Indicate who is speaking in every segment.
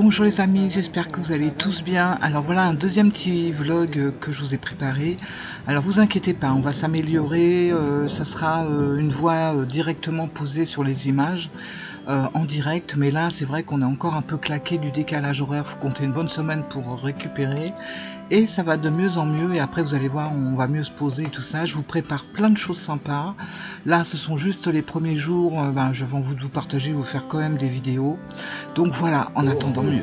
Speaker 1: Bonjour les amis, j'espère que vous allez tous bien. Alors voilà un deuxième petit vlog que je vous ai préparé. Alors vous inquiétez pas, on va s'améliorer, ça sera une voix directement posée sur les images en direct. Mais là c'est vrai qu'on est encore un peu claqué du décalage horaire, il faut compter une bonne semaine pour récupérer. Et ça va de mieux en mieux et après vous allez voir, on va mieux se poser et tout ça. Je vous prépare plein de choses sympas. Là ce sont juste les premiers jours, je vais envie de vous partager, vous faire quand même des vidéos. Donc voilà, en attendant mieux.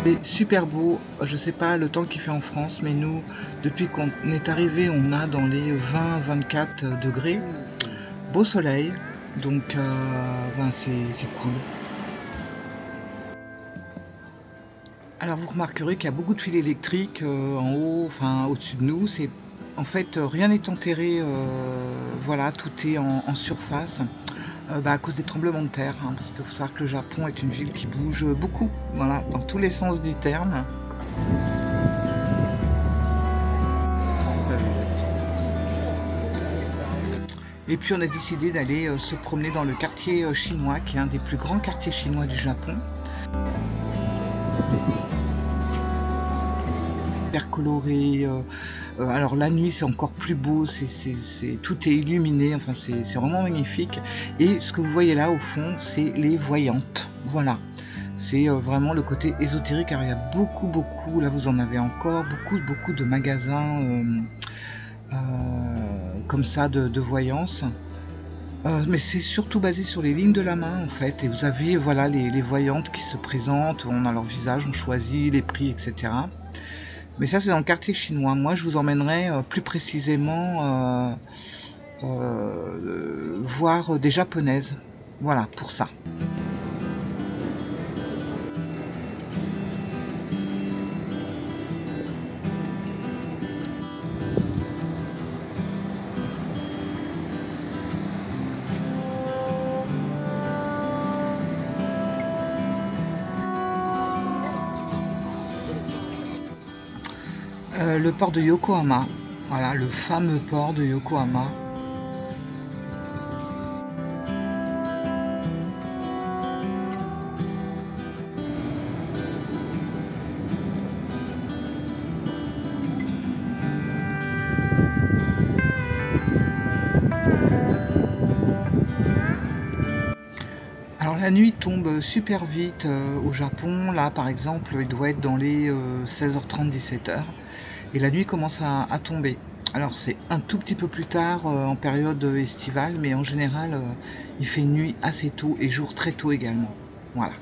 Speaker 1: C'est super beau, je sais pas le temps qu'il fait en France, mais nous, depuis qu'on est arrivé, on a dans les 20-24 degrés. Beau soleil, donc c'est cool. Alors vous remarquerez qu'il y a beaucoup de fils électriques en haut, enfin au-dessus de nous. C'est en fait rien n'est enterré, voilà, tout est en surface à cause des tremblements de terre, hein, parce qu'il faut savoir que le Japon est une ville qui bouge beaucoup, voilà, dans tous les sens du terme. Et puis on a décidé d'aller se promener dans le quartier chinois, qui est un des plus grands quartiers chinois du Japon. Super coloré, alors la nuit c'est encore plus beau, tout est illuminé, enfin c'est vraiment magnifique. Et ce que vous voyez là au fond, c'est les voyantes, voilà. C'est vraiment le côté ésotérique, car il y a beaucoup, là vous en avez encore, beaucoup de magasins comme ça de voyance. Mais c'est surtout basé sur les lignes de la main en fait, et vous avez voilà les voyantes qui se présentent, on a leur visage, on choisit les prix, etc. Mais ça c'est dans le quartier chinois. Moi je vous emmènerai plus précisément voir des japonaises, voilà, pour ça. Le port de Yokohama, voilà, le fameux port de Yokohama. Alors la nuit tombe super vite au Japon. Là par exemple il doit être dans les 16h30, 17h. Et la nuit commence à tomber. Alors c'est un tout petit peu plus tard en période estivale, mais en général il fait nuit assez tôt et jour très tôt également. Voilà.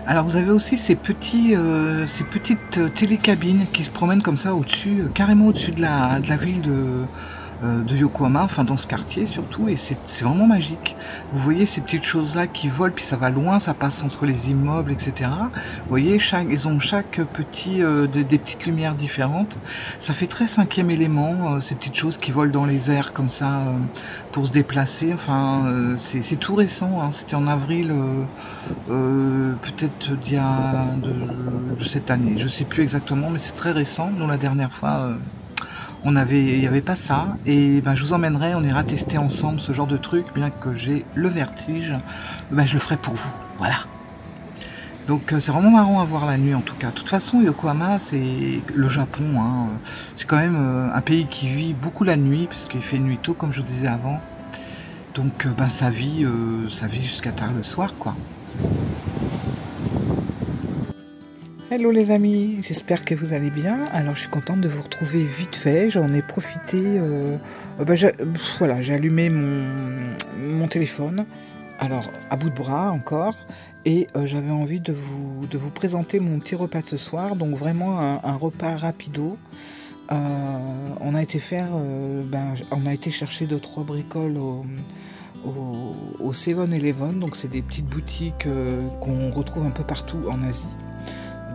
Speaker 1: Alors vous avez aussi ces petites télécabines qui se promènent comme ça au-dessus, carrément au-dessus de la ville de Yokohama, enfin dans ce quartier surtout, et c'est vraiment magique. Vous voyez ces petites choses là qui volent, puis ça va loin, ça passe entre les immeubles, etc. Vous voyez, ils ont chaque petit des petites lumières différentes. Ça fait très cinquième élément, ces petites choses qui volent dans les airs comme ça pour se déplacer. Enfin c'est tout récent, hein. C'était en avril peut-être de cette année, je sais plus exactement, mais c'est très récent. Nous la dernière fois il n'y avait pas ça, et je vous emmènerai, on ira tester ensemble ce genre de truc, bien que j'ai le vertige, je le ferai pour vous, voilà. Donc c'est vraiment marrant à voir la nuit en tout cas. De toute façon Yokohama c'est le Japon, hein. C'est quand même un pays qui vit beaucoup la nuit, puisqu'il fait nuit tôt comme je vous disais avant, donc ça vit jusqu'à tard le soir quoi. Hello les amis, j'espère que vous allez bien. Alors je suis contente de vous retrouver vite fait, j'en ai profité, voilà, j'ai allumé mon téléphone, alors à bout de bras encore, et j'avais envie de vous présenter mon petit repas de ce soir, donc vraiment un repas rapido, on a été on a été chercher 2-3 bricoles au 7-Eleven, donc c'est des petites boutiques qu'on retrouve un peu partout en Asie,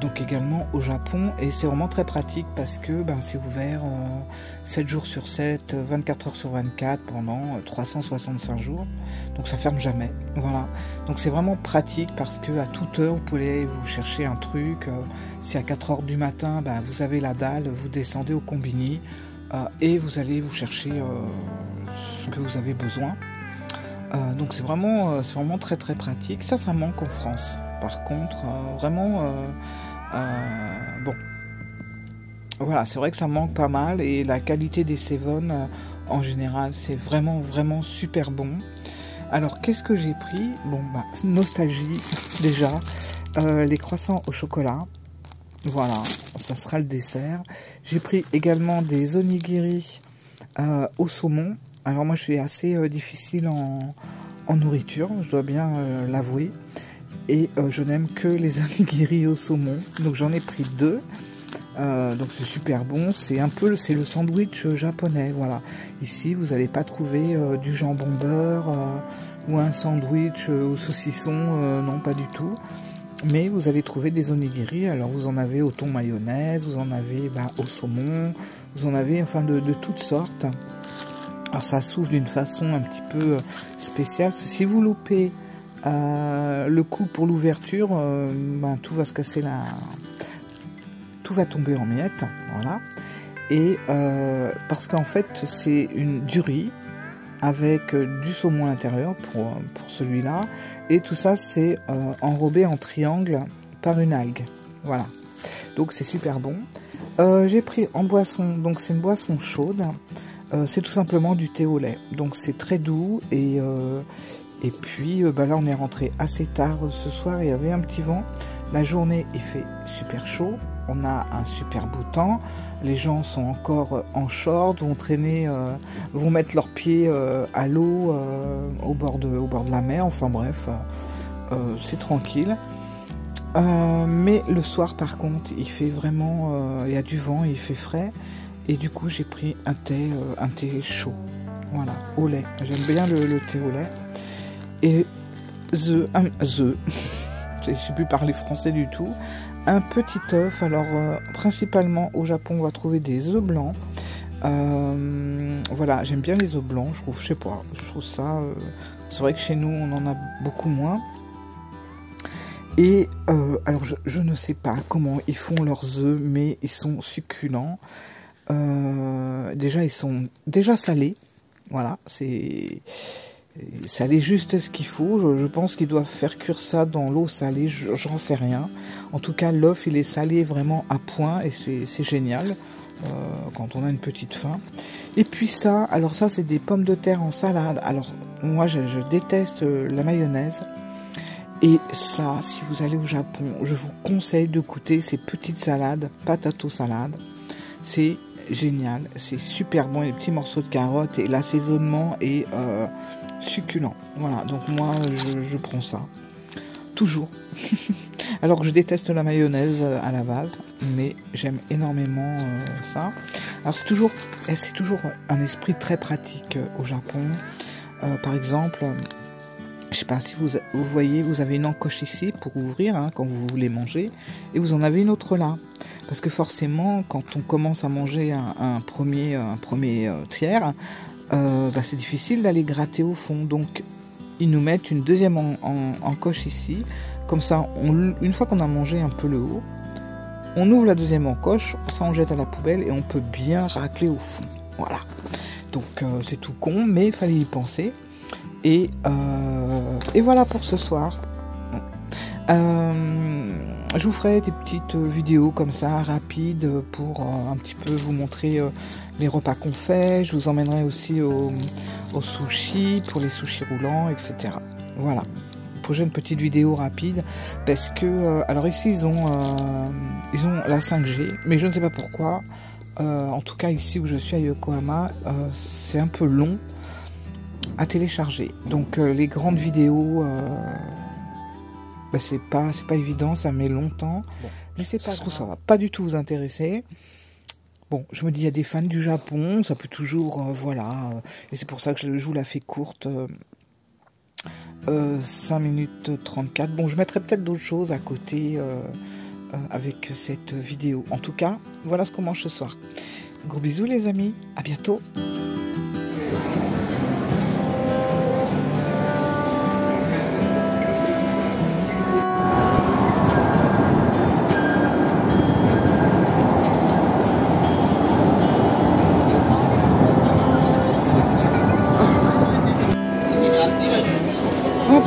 Speaker 1: donc également au Japon, et c'est vraiment très pratique parce que c'est ouvert 7 jours sur 7, 24 heures sur 24 pendant 365 jours, donc ça ferme jamais. Voilà, donc c'est vraiment pratique parce que à toute heure vous pouvez vous chercher un truc. Si à 4 heures du matin vous avez la dalle, vous descendez au combini et vous allez vous chercher ce que vous avez besoin. Donc c'est vraiment très très pratique. Ça manque en France. Par contre, vraiment, bon, voilà, c'est vrai que ça manque pas mal, et la qualité des 7 en général, c'est vraiment super bon. Alors qu'est-ce que j'ai pris? Bon, nostalgie déjà, les croissants au chocolat. Voilà, ça sera le dessert. J'ai pris également des onigiri au saumon. Alors moi je suis assez difficile en nourriture, je dois bien l'avouer, et je n'aime que les onigiri au saumon, donc j'en ai pris 2. Donc c'est super bon, c'est le sandwich japonais. Voilà, ici vous n'allez pas trouver du jambon beurre ou un sandwich au saucisson, non pas du tout, mais vous allez trouver des onigiri. Alors vous en avez au thon mayonnaise, vous en avez au saumon, vous en avez enfin de toutes sortes. Alors ça s'ouvre d'une façon un petit peu spéciale. Si vous loupez le coup pour l'ouverture, tout va se casser tout va tomber en miettes. Voilà. Et parce qu'en fait c'est du riz avec du saumon à l'intérieur pour celui-là, et tout ça c'est enrobé en triangle par une algue. Voilà. Donc c'est super bon. J'ai pris en boisson, donc c'est une boisson chaude. C'est tout simplement du thé au lait, donc c'est très doux, et puis là on est rentré assez tard ce soir, il y avait un petit vent, la journée il fait super chaud, on a un super beau temps, les gens sont encore en short, vont traîner, vont mettre leurs pieds à l'eau au bord de la mer, enfin bref, c'est tranquille. Mais le soir par contre il fait vraiment, il y a du vent, il fait frais. Et du coup, j'ai pris un thé chaud, voilà, au lait. J'aime bien le thé au lait. Et je sais plus parler français du tout. Un petit œuf. Alors, principalement au Japon, on va trouver des œufs blancs. Voilà, j'aime bien les œufs blancs. Je sais pas, je trouve ça. C'est vrai que chez nous, on en a beaucoup moins. Et alors, je ne sais pas comment ils font leurs œufs, mais ils sont succulents. Déjà ils sont salés, voilà, c'est salé juste ce qu'il faut. Je pense qu'ils doivent faire cuire ça dans l'eau salée, j'en sais rien. En tout cas l'œuf il est salé vraiment à point, et c'est génial quand on a une petite faim. Et puis ça, alors ça c'est des pommes de terre en salade. Alors moi je déteste la mayonnaise, et ça, si vous allez au Japon, je vous conseille de goûter ces petites salades, patato salade. C'est génial, c'est super bon, les petits morceaux de carottes, et l'assaisonnement est succulent. Voilà, donc moi je prends ça toujours. Alors que je déteste la mayonnaise à la base, mais j'aime énormément ça. Alors c'est toujours un esprit très pratique au Japon. Par exemple, je sais pas si vous voyez, vous avez une encoche ici pour ouvrir quand vous voulez manger, et vous en avez une autre là. Parce que forcément, quand on commence à manger un premier tiers, c'est difficile d'aller gratter au fond. Donc, ils nous mettent une deuxième encoche ici. Comme ça, une fois qu'on a mangé un peu le haut, on ouvre la deuxième encoche, ça on jette à la poubelle, et on peut bien racler au fond. Voilà. Donc, c'est tout con, mais il fallait y penser. Et voilà pour ce soir. Je vous ferai des petites vidéos comme ça, rapides, pour un petit peu vous montrer les repas qu'on fait. Je vous emmènerai aussi au sushi, pour les sushis roulants, etc. Voilà. Prochaine petite vidéo rapide, parce que, alors ici ils ont la 5G, mais je ne sais pas pourquoi. En tout cas ici où je suis à Yokohama, c'est un peu long à télécharger. Donc les grandes vidéos... c'est pas évident, ça met longtemps. Bon, mais c'est pas grave, ça va pas du tout vous intéresser. Bon, je me dis, il y a des fans du Japon, ça peut toujours, voilà, et c'est pour ça que je vous la fais courte, 5 minutes 34. Bon, je mettrai peut-être d'autres choses à côté avec cette vidéo. En tout cas, voilà ce qu'on mange ce soir. Gros bisous les amis, à bientôt. Hop.